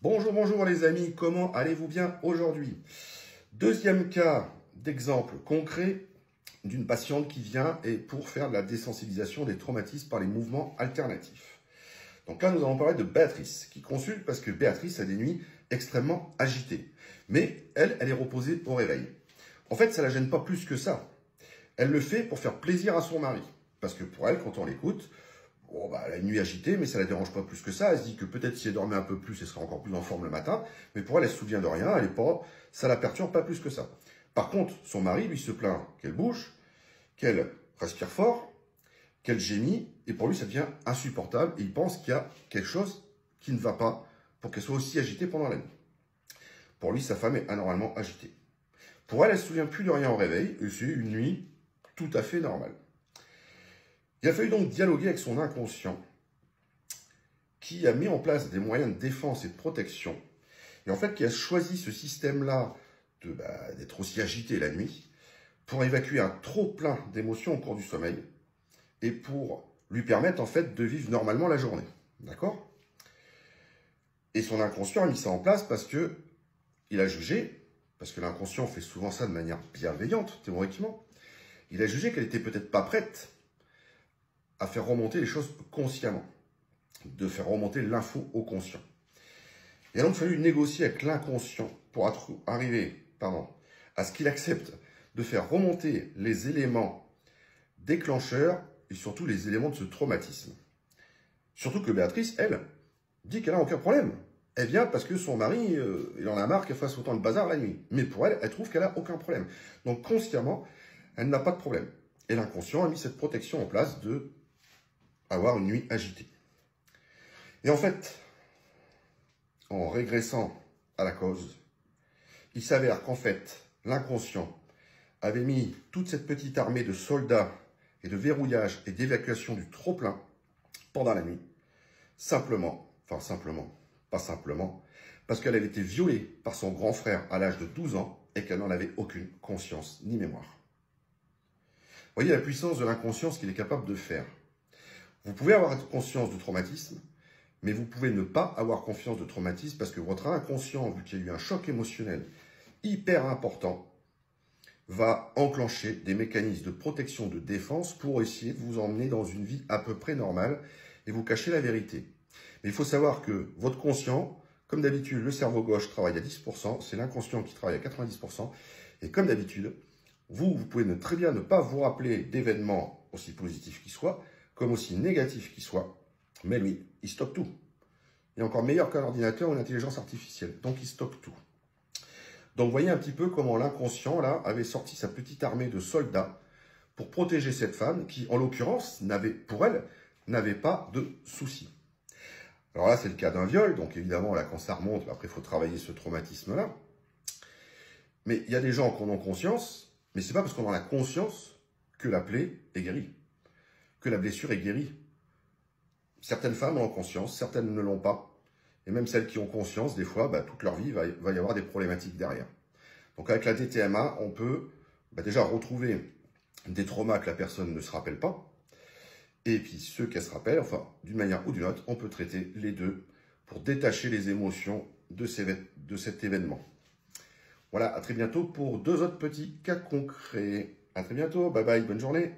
Bonjour, bonjour les amis, comment allez-vous bien aujourd'hui? Deuxième cas d'exemple concret d'une patiente qui vient et pour faire de la désensibilisation des traumatismes par les mouvements alternatifs. Donc là, nous allons parler de Béatrice, qui consulte parce que Béatrice a des nuits extrêmement agitées. Mais elle est reposée au réveil. En fait, ça ne la gêne pas plus que ça. Elle le fait pour faire plaisir à son mari. Parce que pour elle, quand on l'écoute, bon, bah, elle a une nuit agitée, mais ça ne la dérange pas plus que ça. Elle se dit que peut-être si elle dormait un peu plus, elle serait encore plus en forme le matin. Mais pour elle, elle se souvient de rien, elle est pas, ça la perturbe pas plus que ça. Par contre, son mari, lui, se plaint qu'elle bouge, qu'elle respire fort, qu'elle gémit, et pour lui, ça devient insupportable. Et il pense qu'il y a quelque chose qui ne va pas pour qu'elle soit aussi agitée pendant la nuit. Pour lui, sa femme est anormalement agitée. Pour elle, elle ne se souvient plus de rien au réveil, et c'est une nuit tout à fait normale. Il a fallu donc dialoguer avec son inconscient, qui a mis en place des moyens de défense et de protection, et en fait qui a choisi ce système-là d'être aussi agité la nuit, pour évacuer un trop-plein d'émotions au cours du sommeil, et pour lui permettre en fait de vivre normalement la journée. D'accord? Et son inconscient a mis ça en place parce que il a jugé, parce que l'inconscient fait souvent ça de manière bienveillante, théoriquement, il a jugé qu'elle n'était peut-être pas prête à faire remonter les choses consciemment, de faire remonter l'info au conscient. Il a donc fallu négocier avec l'inconscient pour arriver à ce qu'il accepte de faire remonter les éléments déclencheurs et surtout les éléments de ce traumatisme. Surtout que Béatrice, elle, dit qu'elle n'a aucun problème. Elle vient parce que son mari, il en a marre qu'elle fasse autant de bazar la nuit. Mais pour elle, elle trouve qu'elle n'a aucun problème. Donc consciemment, elle n'a pas de problème. Et l'inconscient a mis cette protection en place de avoir une nuit agitée. Et en fait, en régressant à la cause, il s'avère qu'en fait, l'inconscient avait mis toute cette petite armée de soldats et de verrouillage et d'évacuation du trop-plein pendant la nuit, pas simplement, parce qu'elle avait été violée par son grand frère à l'âge de 12 ans et qu'elle n'en avait aucune conscience ni mémoire. Voyez la puissance de l'inconscient, ce qu'il est capable de faire. Vous pouvez avoir conscience du traumatisme, mais vous pouvez ne pas avoir conscience de traumatisme parce que votre inconscient, vu qu'il y a eu un choc émotionnel hyper important, va enclencher des mécanismes de protection, de défense pour essayer de vous emmener dans une vie à peu près normale et vous cacher la vérité. Mais il faut savoir que votre conscient, comme d'habitude, le cerveau gauche travaille à 10%, c'est l'inconscient qui travaille à 90%, et comme d'habitude, vous pouvez très bien ne pas vous rappeler d'événements aussi positifs qu'ils soient, comme aussi négatifs qu'ils soient, mais lui, il stocke tout. Il est encore meilleur qu'un ordinateur ou une intelligence artificielle, donc il stocke tout. Donc vous voyez un petit peu comment l'inconscient, là, avait sorti sa petite armée de soldats pour protéger cette femme qui, en l'occurrence, pour elle, n'avait pas de soucis. Alors là, c'est le cas d'un viol, donc évidemment, là, quand ça remonte, après, il faut travailler ce traumatisme-là. Mais il y a des gens qui en ont conscience, mais c'est pas parce qu'on en a conscience que la plaie est guérie, que la blessure est guérie. Certaines femmes en ont conscience, certaines ne l'ont pas. Et même celles qui ont conscience, des fois, toute leur vie, il va y avoir des problématiques derrière. Donc avec la DTMA, on peut déjà retrouver des traumas que la personne ne se rappelle pas. Et puis ceux qu'elle se rappelle, enfin, d'une manière ou d'une autre, on peut traiter les deux pour détacher les émotions de cet événement. Voilà, à très bientôt pour deux autres petits cas concrets. À très bientôt, bye bye, bonne journée.